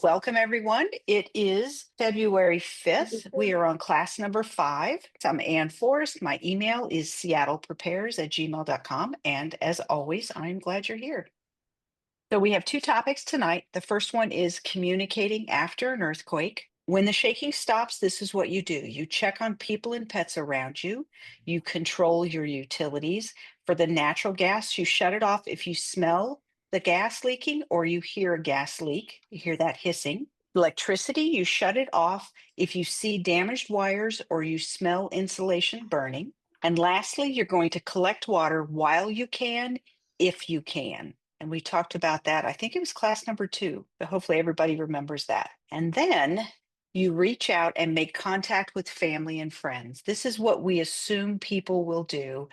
Welcome, everyone. It is February 5th. We are on class number 5. I'm Ann Forrest. My email is seattleprepares@gmail.com. And as always, I'm glad you're here. So we have two topics tonight. The first one is communicating after an earthquake. When the shaking stops, this is what you do. You check on people and pets around you. You control your utilities. For the natural gas, you shut it off if you smell the gas leaking or you hear a gas leak. You hear that hissing. Electricity, you shut it off if you see damaged wires or you smell insulation burning. And lastly, you're going to collect water while you can, if you can. And we talked about that. I think it was class number 2, but hopefully everybody remembers that. And then you reach out and make contact with family and friends. This is what we assume people will do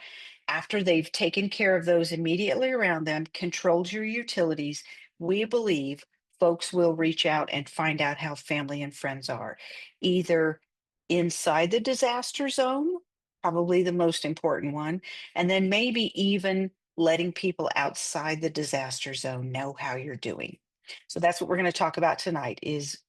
after they've taken care of those immediately around them, controlled your utilities. We believe folks will reach out and find out how family and friends are, either inside the disaster zone, probably the most important one, and then maybe even letting people outside the disaster zone know how you're doing. So that's what we're going to talk about tonight is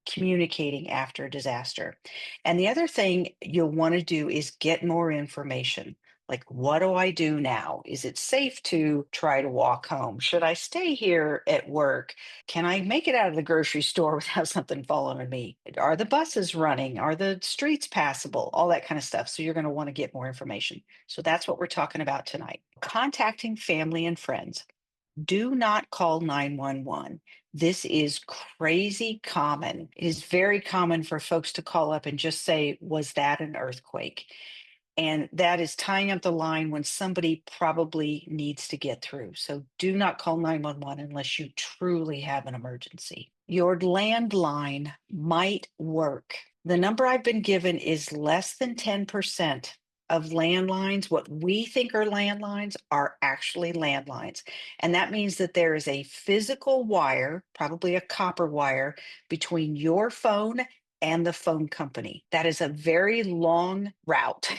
communicating after a disaster. And the other thing you'll want to do is get more information. Like, what do I do now? Is it safe to try to walk home? Should I stay here at work? Can I make it out of the grocery store without something falling on me? Are the buses running? Are the streets passable? All that kind of stuff. So you're going to want to get more information. So that's what we're talking about tonight. Contacting family and friends. Do not call 911. This is crazy common. It is very common for folks to call up and just say, was that an earthquake? And that is tying up the line when somebody probably needs to get through. So do not call 911 unless you truly have an emergency. Your landline might work. The number I've been given is less than 10% of landlines, what we think are landlines, are actually landlines. And that means that there is a physical wire, probably a copper wire, between your phone and the phone company. That is a very long route.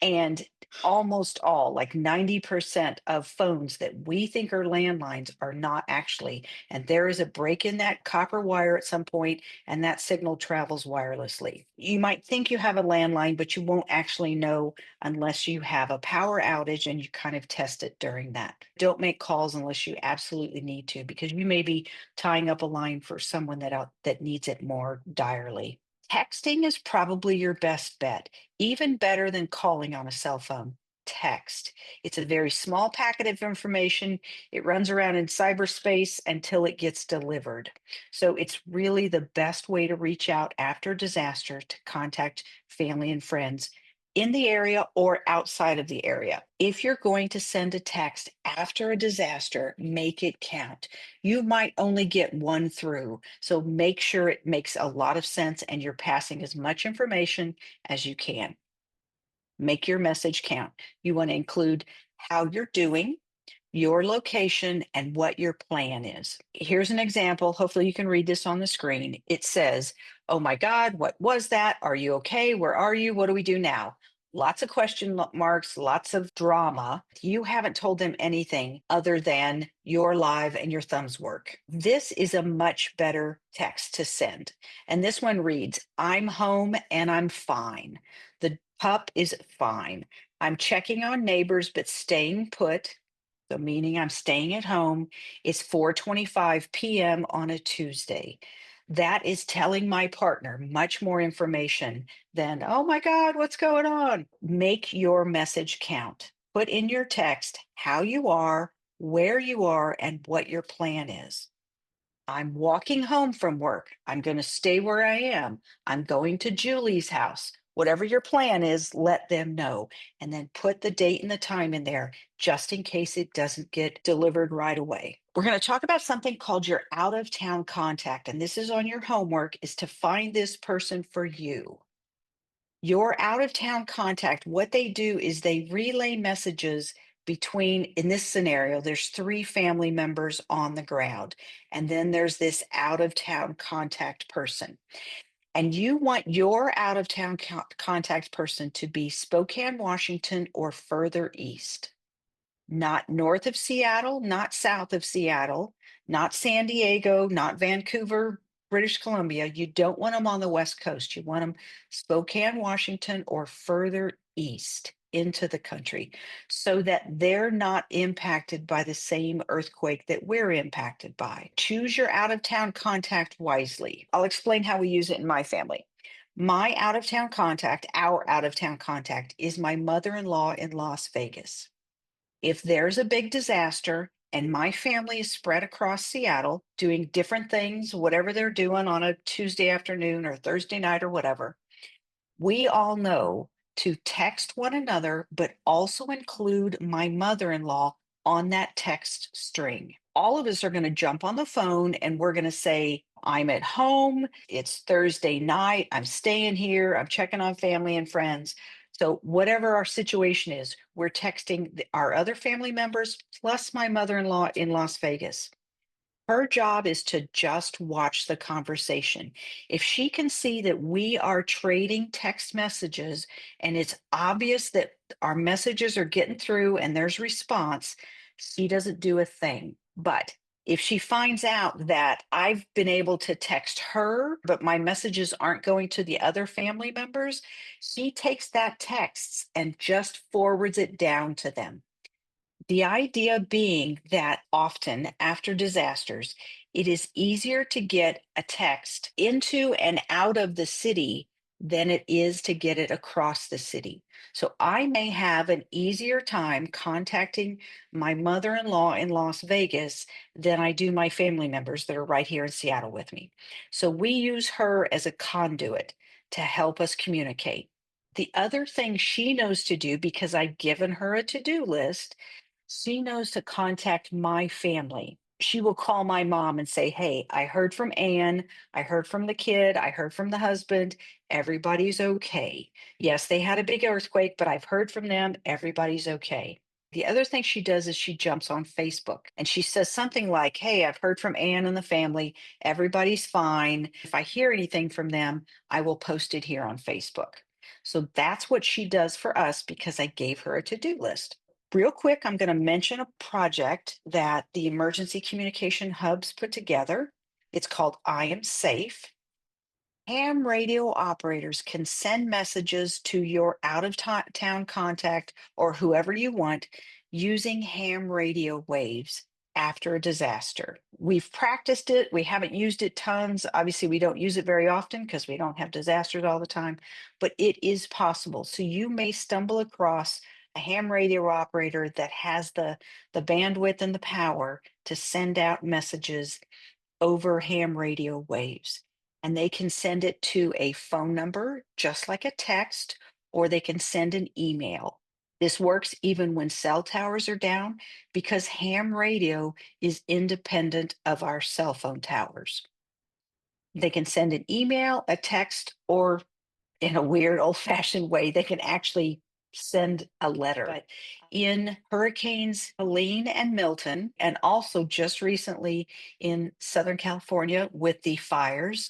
And almost all, like 90% of phones that we think are landlines are not actually. And there is a break in that copper wire at some point, and that signal travels wirelessly. You might think you have a landline, but you won't actually know unless you have a power outage and you kind of test it during that. Don't make calls unless you absolutely need to, because you may be tying up a line for someone that needs it more direly. Texting is probably your best bet, even better than calling on a cell phone. Text. It's a very small packet of information. It runs around in cyberspace until it gets delivered. So it's really the best way to reach out after disaster to contact family and friends in the area or outside of the area. If you're going to send a text after a disaster, make it count. You might only get one through. So make sure it makes a lot of sense and you're passing as much information as you can. Make your message count. You want to include how you're doing, your location, and what your plan is. Here's an example. Hopefully, you can read this on the screen. It says, "Oh my God, what was that? Are you okay? Where are you? What do we do now?" Lots of question marks, lots of drama. You haven't told them anything other than you're live and your thumbs work. This is a much better text to send. And this one reads, "I'm home and I'm fine. The pup is fine. I'm checking on neighbors, but staying put." So meaning I'm staying at home. It's 4:25 p.m. on a Tuesday. That is telling my partner much more information than, "Oh my God, what's going on?" Make your message count. Put in your text how you are, where you are, and what your plan is. I'm walking home from work. I'm going to stay where I am. I'm going to Julie's house. Whatever your plan is, let them know. And then put the date and the time in there just in case it doesn't get delivered right away. We're going to talk about something called your out of town contact. And this is on your homework, is to find this person for you. Your out of town contact, what they do is they relay messages between, in this scenario, there's 3 family members on the ground, and then there's this out of town contact person. And you want your out of town contact person to be Spokane, Washington, or further east. Not north of Seattle, not south of Seattle, not San Diego, not Vancouver, British Columbia, you don't want them on the West Coast. You want them Spokane, Washington, or further east into the country so that they're not impacted by the same earthquake that we're impacted by. Choose your out of town contact wisely. I'll explain how we use it in my family. My out of town contact, our out of town contact, is my mother in law in Las Vegas. If there's a big disaster and my family is spread across Seattle doing different things, whatever they're doing on a Tuesday afternoon or Thursday night or whatever, we all know to text one another, but also include my mother in law on that text string. All of us are going to jump on the phone and we're going to say, I'm at home. It's Thursday night. I'm staying here. I'm checking on family and friends. So, whatever our situation is, we're texting our other family members plus my mother in law in Las Vegas. Her job is to just watch the conversation. If she can see that we are trading text messages and it's obvious that our messages are getting through and there's response, she doesn't do a thing. But if she finds out that I've been able to text her, but my messages aren't going to the other family members, she takes that text and just forwards it down to them. The idea being that often after disasters, it is easier to get a text into and out of the city than it is to get it across the city. So I may have an easier time contacting my mother in law in Las Vegas than I do my family members that are right here in Seattle with me. So we use her as a conduit to help us communicate. The other thing she knows to do, because I've given her a to do list, she knows to contact my family. She will call my mom and say, "Hey, I heard from Anne. I heard from the kid. I heard from the husband. Everybody's okay. Yes, they had a big earthquake, but I've heard from them. Everybody's okay." The other thing she does is she jumps on Facebook and she says something like, "Hey, I've heard from Anne and the family. Everybody's fine. If I hear anything from them, I will post it here on Facebook." So that's what she does for us because I gave her a to do list. Real quick, I'm going to mention a project that the Emergency Communication Hubs put together. It's called I Am Safe. Ham radio operators can send messages to your out of town contact or whoever you want using ham radio waves after a disaster. We've practiced it. We haven't used it tons. Obviously, we don't use it very often because we don't have disasters all the time, but it is possible. So you may stumble across a ham radio operator that has the bandwidth and the power to send out messages over ham radio waves. And they can send it to a phone number, just like a text, or they can send an email. This works even when cell towers are down because ham radio is independent of our cell phone towers. They can send an email, a text, or in a weird old fashioned way, they can actually send a letter. But in hurricanes Helene and Milton, and also just recently in Southern California with the fires,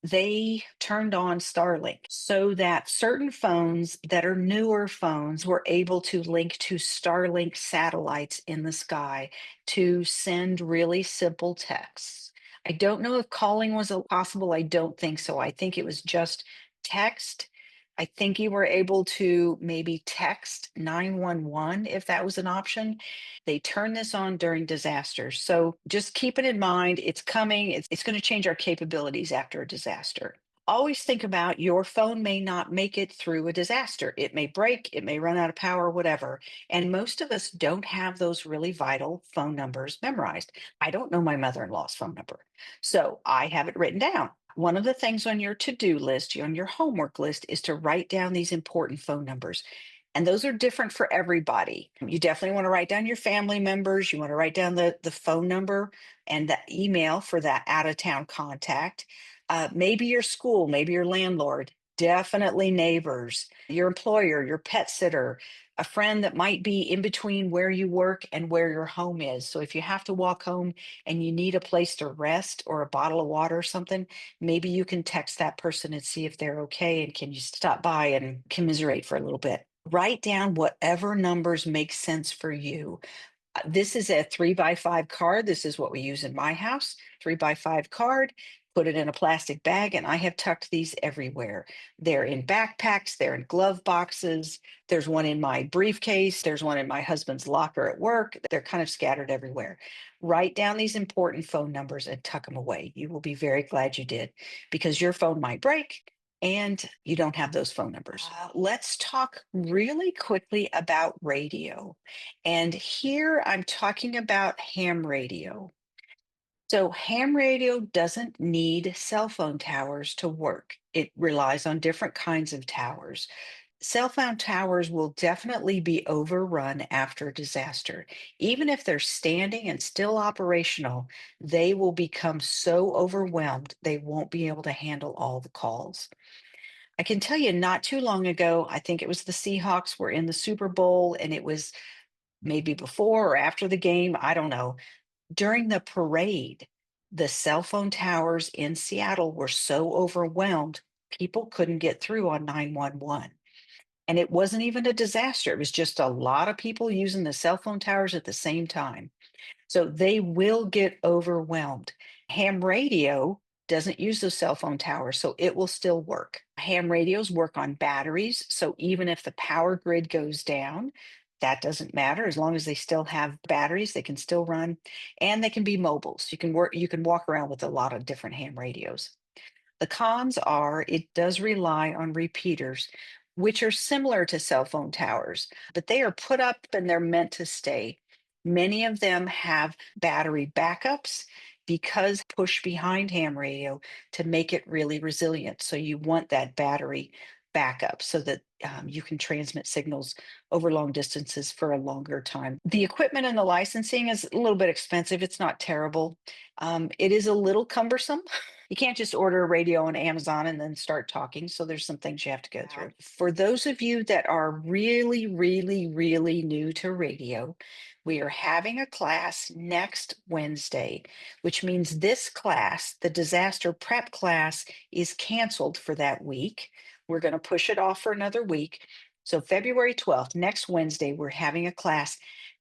they turned on Starlink so that certain phones that are newer phones were able to link to Starlink satellites in the sky to send really simple texts. I don't know if calling was possible. I don't think so. I think it was just text. I think you were able to maybe text 911 if that was an option. They turn this on during disasters. So just keep it in mind. It's coming. It's going to change our capabilities after a disaster. Always think about your phone may not make it through a disaster. It may break, it may run out of power, whatever. And most of us don't have those really vital phone numbers memorized. I don't know my mother in law's phone number. So I have it written down. One of the things on your to do list, on your homework list, is to write down these important phone numbers. And those are different for everybody. You definitely want to write down your family members. You want to write down the phone number and the email for that out of town contact. Maybe your school, maybe your landlord, definitely neighbors, your employer, your pet sitter, a friend that might be in between where you work and where your home is. So if you have to walk home and you need a place to rest or a bottle of water or something, maybe you can text that person and see if they're okay and can you stop by and commiserate for a little bit. Write down whatever numbers make sense for you. This is a 3x5 card. This is what we use in my house, 3x5 card. put it in a plastic bag, and I have tucked these everywhere. They're in backpacks, they're in glove boxes. There's one in my briefcase, there's one in my husband's locker at work. They're kind of scattered everywhere. Write down these important phone numbers and tuck them away. You will be very glad you did because your phone might break and you don't have those phone numbers. Let's talk really quickly about radio. And here I'm talking about ham radio. So, ham radio doesn't need cell phone towers to work. It relies on different kinds of towers. Cell phone towers will definitely be overrun after a disaster. Even if they're standing and still operational, they will become so overwhelmed they won't be able to handle all the calls. I can tell you not too long ago, I think it was the Seahawks were in the Super Bowl, and it was maybe before or after the game, I don't know. During the parade, the cell phone towers in Seattle were so overwhelmed, people couldn't get through on 911. And it wasn't even a disaster. It was just a lot of people using the cell phone towers at the same time. So they will get overwhelmed. Ham radio doesn't use those cell phone towers, so it will still work. Ham radios work on batteries. So even if the power grid goes down, that doesn't matter. As long as they still have batteries, they can still run, and they can be mobile. So you can walk around with a lot of different ham radios. The cons are it does rely on repeaters, which are similar to cell phone towers, but they are put up and they're meant to stay. Many of them have battery backups because push behind ham radio to make it really resilient. So you want that battery backup so that you can transmit signals over long distances for a longer time. The equipment and the licensing is a little bit expensive. It's not terrible. It is a little cumbersome. You can't just order a radio on Amazon and then start talking. So there's some things you have to go through. For those of you that are really, really, really new to radio, we are having a class next Wednesday, which means this class, the disaster prep class, is canceled for that week. We're going to push it off for another week. So February 12th, next Wednesday, we're having a class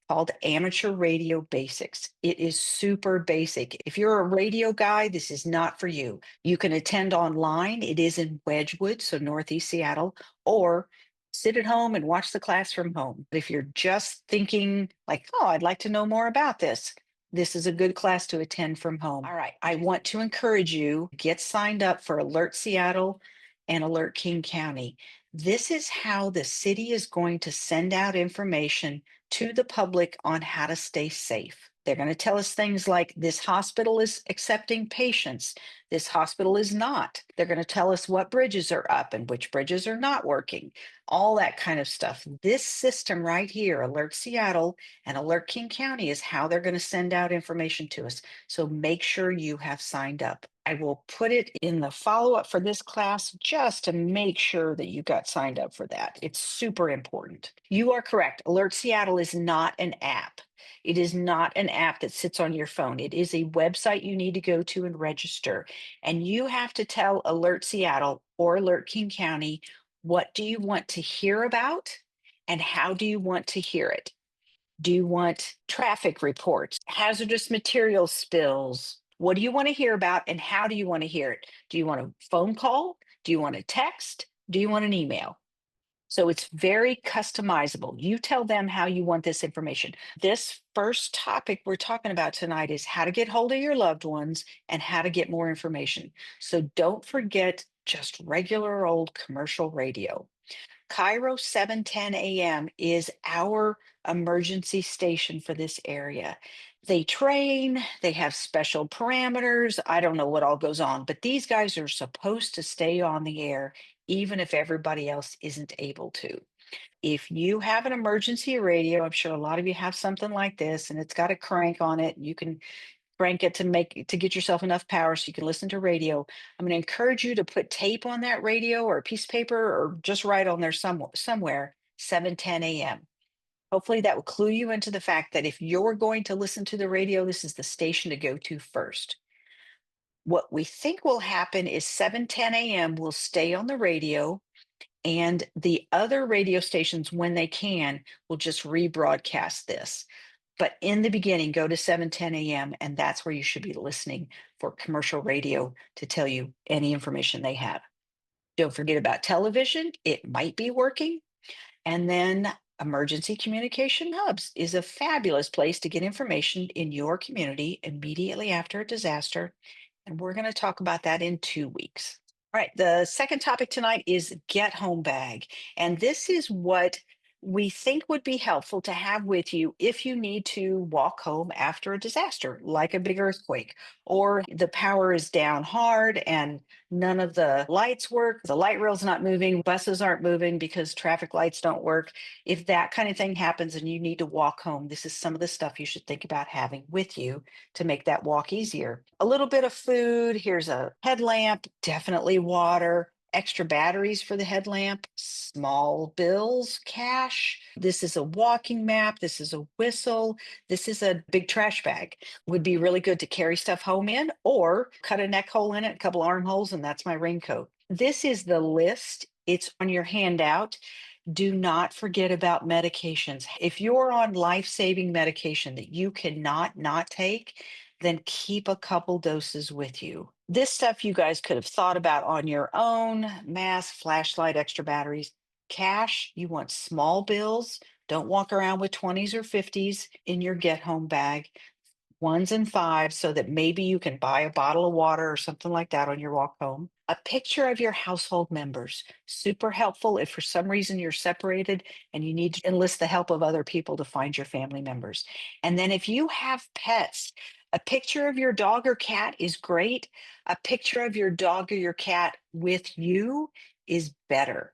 called Amateur Radio Basics. It is super basic. If you're a radio guy, this is not for you. You can attend online. It is in Wedgwood, so Northeast Seattle, or sit at home and watch the class from home. But if you're just thinking like, oh, I'd like to know more about this is a good class to attend from home. All right. I want to encourage you, get signed up for Alert Seattle and Alert King County. This is how the city is going to send out information to the public on how to stay safe. They're going to tell us things like this hospital is accepting patients, this hospital is not. They're going to tell us what bridges are up and which bridges are not working, all that kind of stuff. This system right here, Alert Seattle and Alert King County, is how they're going to send out information to us. So make sure you have signed up. I will put it in the follow up for this class just to make sure that you got signed up for that. It's super important. You are correct. Alert Seattle is not an app. It is not an app that sits on your phone. It is a website you need to go to and register. And you have to tell Alert Seattle or Alert King County, what do you want to hear about and how do you want to hear it? Do you want traffic reports, hazardous material spills? What do you want to hear about and how do you want to hear it? Do you want a phone call? Do you want a text? Do you want an email? So it's very customizable. You tell them how you want this information. This first topic we're talking about tonight is how to get hold of your loved ones and how to get more information. So don't forget just regular old commercial radio. KIRO 710 AM is our emergency station for this area. They train, they have special parameters. I don't know what all goes on, but these guys are supposed to stay on the air even if everybody else isn't able to. If you have an emergency radio, I'm sure a lot of you have something like this and it's got a crank on it. You can crank it to get yourself enough power so you can listen to radio. I'm going to encourage you to put tape on that radio or a piece of paper or just write on there somewhere 710 a.m. Hopefully that will clue you into the fact that if you're going to listen to the radio, this is the station to go to first. What we think will happen is 710 a.m. will stay on the radio, and the other radio stations, when they can, will just rebroadcast this. But in the beginning, go to 7:10 a.m. and that's where you should be listening for commercial radio to tell you any information they have. Don't forget about television. It might be working. And then emergency communication hubs is a fabulous place to get information in your community immediately after a disaster. And we're going to talk about that in 2 weeks. All right. The second topic tonight is get home bag. And this is what we think would be helpful to have with you if you need to walk home after a disaster, like a big earthquake, or the power is down hard and none of the lights work, the light rail's not moving, buses aren't moving because traffic lights don't work. If that kind of thing happens and you need to walk home, this is some of the stuff you should think about having with you to make that walk easier. A little bit of food. Here's a headlamp, definitely water, extra batteries for the headlamp, small bills, cash. This is a walking map. This is a whistle. This is a big trash bag. Would be really good to carry stuff home in or cut a neck hole in it, a couple armholes, and that's my raincoat. This is the list. It's on your handout. Do not forget about medications. If you're on life-saving medication that you cannot not take, then keep a couple doses with you. This stuff you guys could have thought about on your own: mask, flashlight, extra batteries. Cash, you want small bills. Don't walk around with 20s or 50s in your get home bag, ones and fives, so that maybe you can buy a bottle of water or something like that on your walk home. A picture of your household members, super helpful if for some reason you're separated and you need to enlist the help of other people to find your family members. And then if you have pets, a picture of your dog or cat is great. A picture of your dog or your cat with you is better.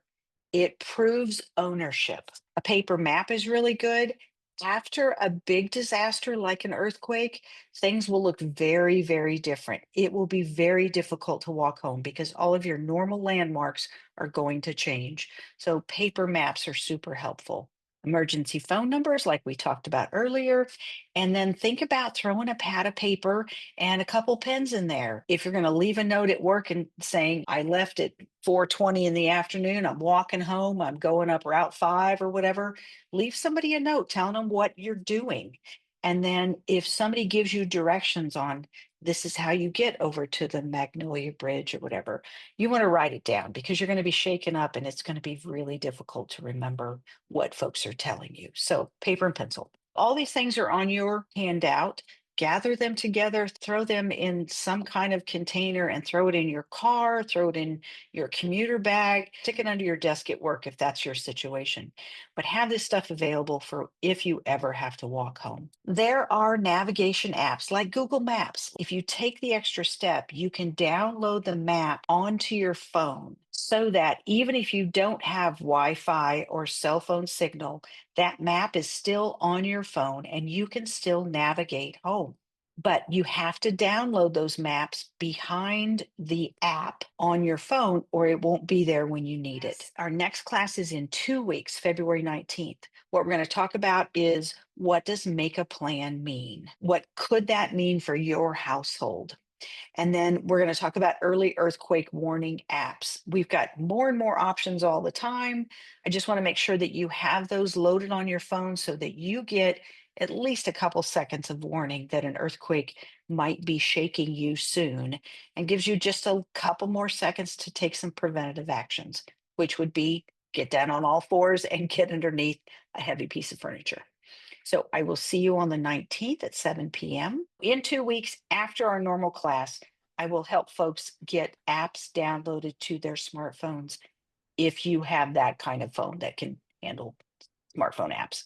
It proves ownership. A paper map is really good. After a big disaster like an earthquake, things will look very, very different. It will be very difficult to walk home because all of your normal landmarks are going to change. So, paper maps are super helpful. Emergency phone numbers, like we talked about earlier. And then think about throwing a pad of paper and a couple pens in there. If you're going to leave a note at work and saying, I left at 4:20 in the afternoon, I'm walking home, I'm going up Route 5 or whatever, leave somebody a note telling them what you're doing. And then if somebody gives you directions on this is how you get over to the Magnolia Bridge or whatever, you want to write it down because you're going to be shaken up and it's going to be really difficult to remember what folks are telling you. So, paper and pencil. All these things are on your handout. Gather them together, throw them in some kind of container and throw it in your car, throw it in your commuter bag, stick it under your desk at work if that's your situation. But have this stuff available for if you ever have to walk home. There are navigation apps like Google Maps. If you take the extra step, you can download the map onto your phone so that even if you don't have Wi Fi or cell phone signal, that map is still on your phone and you can still navigate home. But you have to download those maps behind the app on your phone, or it won't be there when you need it. Our next class is in 2 weeks, February 19th. What we're going to talk about is what does make a plan mean? What could that mean for your household? And then we're going to talk about early earthquake warning apps. We've got more and more options all the time. I just want to make sure that you have those loaded on your phone so that you get at least a couple seconds of warning that an earthquake might be shaking you soon, and gives you just a couple more seconds to take some preventative actions, which would be get down on all fours and get underneath a heavy piece of furniture. So I will see you on the 19th at 7 p.m. In 2 weeks after our normal class, I will help folks get apps downloaded to their smartphones if you have that kind of phone that can handle smartphone apps.